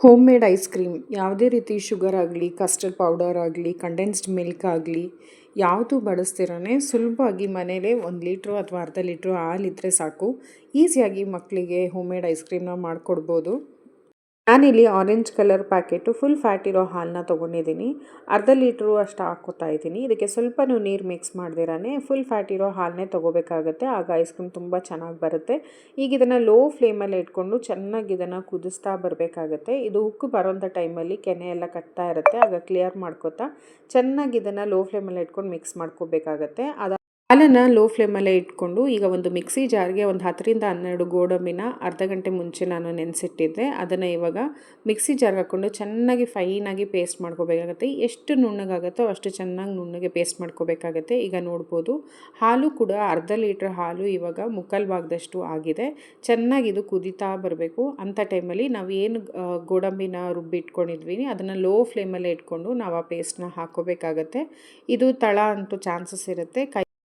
Home made ice cream ಯಾವುದೇ ರೀತಿ sugar ಆಗಲಿ, ಕಸ್ಟರ್ಡ್ ಪೌಡರ್ ಆಗಲಿ, ಕಂಡೆನ್ಸ್ಡ್ ಮಿಲ್ಕ್ ಆಗಲಿ ಯಾವುದು ಬಳಸ್ತಿರನೇ ಸುಲಭವಾಗಿ ಮನೇಲೇ 1 ಲೀಟ್ರು ಅಥವಾ ಅರ್ಧ ಲೀಟ್ರು ಹಾಲಿದ್ರೆ ಸಾಕು. ಈಸಿಯಾಗಿ ಮಕ್ಕಳಿಗೆ ಹೋಮ್ ಮೇಡ್ ಐಸ್ ಕ್ರೀಮ್ನ ಮಾಡಿಕೊಡ್ಬೋದು. ನಾನಿಲ್ಲಿ orange colour packet full fat ಇರೋ ಹಾಲನ್ನ ತೊಗೊಂಡಿದ್ದೀನಿ. ಅರ್ಧ ಲೀಟ್ರು ಅಷ್ಟು ಹಾಕ್ಕೋತಾ ಇದ್ದೀನಿ. ಇದಕ್ಕೆ ಸ್ವಲ್ಪನೂ ನೀರು ಮಿಕ್ಸ್ ಮಾಡ್ದಿರಾನೆ ಫುಲ್ ಫ್ಯಾಟ್ ಇರೋ ಹಾಲನ್ನೇ ತೊಗೋಬೇಕಾಗತ್ತೆ. ಆಗ ಐಸ್ ಕ್ರೀಮ್ ತುಂಬ ಚೆನ್ನಾಗಿ ಬರುತ್ತೆ. ಈಗ ಇದನ್ನು ಲೋ ಫ್ಲೇಮಲ್ಲಿ ಇಟ್ಕೊಂಡು ಚೆನ್ನಾಗಿ ಇದನ್ನು ಕುದಿಸ್ತಾ ಬರಬೇಕಾಗತ್ತೆ. ಇದು ಉಕ್ಕು ಬರೋಂಥ ಟೈಮಲ್ಲಿ ಕೆನೆ ಎಲ್ಲ ಕಟ್ತಾ ಇರುತ್ತೆ. ಆಗ ಕ್ಲಿಯರ್ ಮಾಡ್ಕೋತಾ ಚೆನ್ನಾಗಿ ಇದನ್ನು ಲೋ ಫ್ಲೇಮಲ್ಲಿ ಇಟ್ಕೊಂಡು ಮಿಕ್ಸ್ ಮಾಡ್ಕೋಬೇಕಾಗತ್ತೆ. ಹಾಲನ್ನು ಲೋ ಫ್ಲೇಮಲ್ಲೇ ಇಟ್ಕೊಂಡು ಈಗ ಒಂದು ಮಿಕ್ಸಿ ಜಾರ್ಗೆ ಒಂದು 10ರಿಂದ 12 ಗೋಡಂಬಿನ ಅರ್ಧ ಗಂಟೆ ಮುಂಚೆ ನಾನು ನೆನೆಸಿಟ್ಟಿದ್ದೆ. ಅದನ್ನು ಇವಾಗ ಮಿಕ್ಸಿ ಜಾರ್ಗೆ ಹಾಕ್ಕೊಂಡು ಚೆನ್ನಾಗಿ ಫೈನಾಗಿ ಪೇಸ್ಟ್ ಮಾಡ್ಕೋಬೇಕಾಗತ್ತೆ. ಎಷ್ಟು ನುಣ್ಣಗಾಗುತ್ತೋ ಅಷ್ಟು ಚೆನ್ನಾಗಿ ನುಣ್ಣಗೆ ಪೇಸ್ಟ್ ಮಾಡ್ಕೋಬೇಕಾಗತ್ತೆ. ಈಗ ನೋಡ್ಬೋದು ಹಾಲು ಕೂಡ ಅರ್ಧ ಲೀಟ್ರ್ ಹಾಲು ಇವಾಗ ಮುಕ್ಕಾಲು ಭಾಗದಷ್ಟು ಆಗಿದೆ. ಚೆನ್ನಾಗಿ ಇದು ಕುದೀತಾ ಬರಬೇಕು. ಅಂಥ ಟೈಮಲ್ಲಿ ನಾವು ಏನು ಗೋಡಂಬಿನ ರುಬ್ಬಿಟ್ಕೊಂಡಿದ್ವಿ ಅದನ್ನು ಲೋ ಫ್ಲೇಮಲ್ಲೇ ಇಟ್ಕೊಂಡು ನಾವು ಆ ಪೇಸ್ಟ್ನ ಹಾಕ್ಕೋಬೇಕಾಗತ್ತೆ. ಇದು ತಳ ಅಂತೂ ಚಾನ್ಸಸ್ ಇರುತ್ತೆ.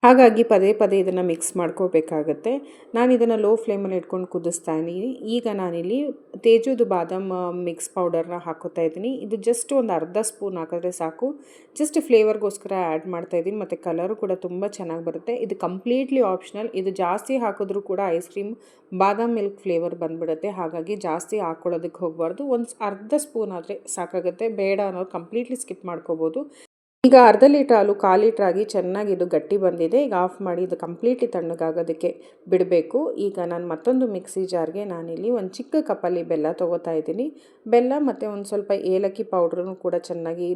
ಹಾಗಾಗಿ ಪದೇ ಪದೇ ಇದನ್ನು ಮಿಕ್ಸ್ ಮಾಡ್ಕೋಬೇಕಾಗತ್ತೆ. ನಾನು ಇದನ್ನು ಲೋ ಫ್ಲೇಮಲ್ಲಿ ಇಟ್ಕೊಂಡು ಕುದಿಸ್ತಾ ಇದ್ದೀನಿ. ಈಗ ನಾನಿಲ್ಲಿ ತೇಜುದು ಬಾದಾಮ್ ಮಿಕ್ಸ್ ಪೌಡರ್ನ ಹಾಕೋತಾ ಇದ್ದೀನಿ. ಇದು ಜಸ್ಟ್ ಒಂದು ಅರ್ಧ ಸ್ಪೂನ್ ಹಾಕಿದ್ರೆ ಸಾಕು. ಜಸ್ಟ್ ಫ್ಲೇವರ್ಗೋಸ್ಕರ ಆ್ಯಡ್ ಮಾಡ್ತಾಯಿದ್ದೀನಿ. ಮತ್ತು ಕಲರು ಕೂಡ ತುಂಬ ಚೆನ್ನಾಗಿ ಬರುತ್ತೆ. ಇದು ಕಂಪ್ಲೀಟ್ಲಿ ಆಪ್ಷನಲ್. ಇದು ಜಾಸ್ತಿ ಹಾಕಿದ್ರೂ ಕೂಡ ಐಸ್ ಕ್ರೀಮ್ ಬಾದಾಮ್ ಮಿಲ್ಕ್ ಫ್ಲೇವರ್ ಬಂದುಬಿಡುತ್ತೆ. ಹಾಗಾಗಿ ಜಾಸ್ತಿ ಹಾಕ್ಕೊಳ್ಳೋದಕ್ಕೆ ಹೋಗಬಾರ್ದು. ಒಂದು ಅರ್ಧ ಸ್ಪೂನ್ ಆದರೆ ಸಾಕಾಗುತ್ತೆ. ಬೇಡ ಅನ್ನೋರು ಕಂಪ್ಲೀಟ್ಲಿ ಸ್ಕಿಪ್ ಮಾಡ್ಕೋಬೋದು. ಈಗ ಅರ್ಧ ಲೀಟ್ರ್ ಹಾಲು 1/4 ಲೀಟ್ರ್ ಆಗಿ ಚೆನ್ನಾಗಿ ಇದು ಗಟ್ಟಿ ಬಂದಿದೆ. ಈಗ ಆಫ್ ಮಾಡಿ ಇದು ಕಂಪ್ಲೀಟ್ಲಿ ತಣ್ಣಗಾಗೋದಕ್ಕೆ ಬಿಡಬೇಕು. ಈಗ ನಾನು ಮತ್ತೊಂದು ಮಿಕ್ಸಿ ಜಾರ್ಗೆ ನಾನಿಲ್ಲಿ ಒಂದು ಚಿಕ್ಕ ಕಪ್ಪಲ್ಲಿ ಬೆಲ್ಲ ತೊಗೋತಾ ಇದ್ದೀನಿ. ಬೆಲ್ಲ ಮತ್ತು ಒಂದು ಸ್ವಲ್ಪ ಏಲಕ್ಕಿ ಪೌಡ್ರನ್ನು ಕೂಡ ಚೆನ್ನಾಗಿ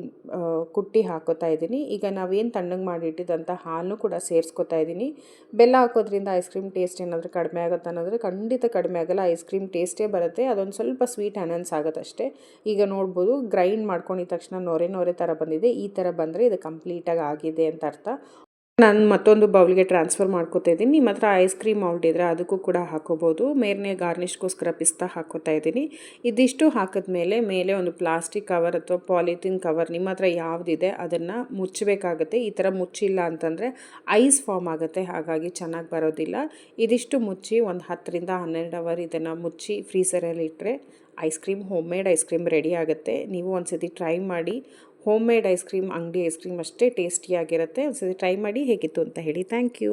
ಕುಟ್ಟಿ ಹಾಕೋತಾ ಇದ್ದೀನಿ. ಈಗ ನಾವೇನು ತಣ್ಣಗೆ ಮಾಡಿಟ್ಟಿದ್ದಂಥ ಹಾಲನ್ನು ಕೂಡ ಸೇರಿಸ್ಕೊತಾ ಇದ್ದೀನಿ. ಬೆಲ್ಲ ಹಾಕೋದ್ರಿಂದ ಐಸ್ ಕ್ರೀಮ್ ಟೇಸ್ಟ್ ಏನಾದರೂ ಕಡಿಮೆ ಆಗುತ್ತೆ ಅನ್ನೋದ್ರೆ ಖಂಡಿತ ಕಡಿಮೆ ಆಗೋಲ್ಲ. ಐಸ್ ಕ್ರೀಮ್ ಟೇಸ್ಟೇ ಬರುತ್ತೆ. ಅದೊಂದು ಸ್ವಲ್ಪ ಸ್ವೀಟ್ ಎನನ್ಸ್ ಆಗುತ್ತಷ್ಟೇ. ಈಗ ನೋಡ್ಬೋದು ಗ್ರೈಂಡ್ ಮಾಡ್ಕೊಂಡಿದ ತಕ್ಷಣ ನೊರೆ ನೊರೆ ಥರ ಬಂದಿದೆ. ಈ ಥರ ಬಂದರೆ ಇದು ಕಂಪ್ಲೀಟಾಗಿ ಆಗಿದೆ ಅಂತ ಅರ್ಥ. ನಾನು ಮತ್ತೊಂದು ಬೌಲ್ಗೆ ಟ್ರಾನ್ಸ್ಫರ್ ಮಾಡ್ಕೋತಾ ಇದ್ದೀನಿ. ನಿಮ್ಮ ಹತ್ರ ಐಸ್ ಕ್ರೀಮ್ ಮೌಲ್ಟ್ ಇದ್ದರೆ ಅದಕ್ಕೂ ಕೂಡ ಹಾಕೋಬೋದು. ಮೇಲ್ನೇ ಗಾರ್ನಿಷ್ಗೋಸ್ಕರ ಪಿಸ್ತಾ ಹಾಕೋತಾ ಇದ್ದೀನಿ. ಇದಿಷ್ಟು ಹಾಕಿದ್ಮೇಲೆ ಮೇಲೆ ಒಂದು ಪ್ಲಾಸ್ಟಿಕ್ ಕವರ್ ಅಥವಾ ಪಾಲಿಥಿನ್ ಕವರ್ ನಿಮ್ಮ ಹತ್ರ ಯಾವುದಿದೆ ಅದನ್ನು ಮುಚ್ಚಬೇಕಾಗುತ್ತೆ. ಈ ಥರ ಮುಚ್ಚಿಲ್ಲ ಅಂತಂದರೆ ಐಸ್ ಫಾರ್ಮ್ ಆಗುತ್ತೆ. ಹಾಗಾಗಿ ಚೆನ್ನಾಗಿ ಬರೋದಿಲ್ಲ. ಇದಿಷ್ಟು ಮುಚ್ಚಿ ಒಂದು 10ರಿಂದ 12 ಅವರ್ ಇದನ್ನು ಮುಚ್ಚಿ ಫ್ರೀಸರಲ್ಲಿ ಇಟ್ಟರೆ ice cream homemade ice cream ready ಆಗುತ್ತೆ. ನೀವು ಒಂದು ಸತಿ ಟ್ರೈ ಮಾಡಿ. ಹೋಮ್ ಮೇಡ್ ಐಸ್ ಕ್ರೀಮ್ ಅಂಗಡಿ ಐಸ್ ಕ್ರೀಮ್ ಅಷ್ಟೇ ಟೇಸ್ಟಿಯಾಗಿರುತ್ತೆ. ಒಂದು ಸತಿ ಟ್ರೈ ಮಾಡಿ ಹೇಗಿತ್ತು ಅಂತ ಹೇಳಿ. Thank you.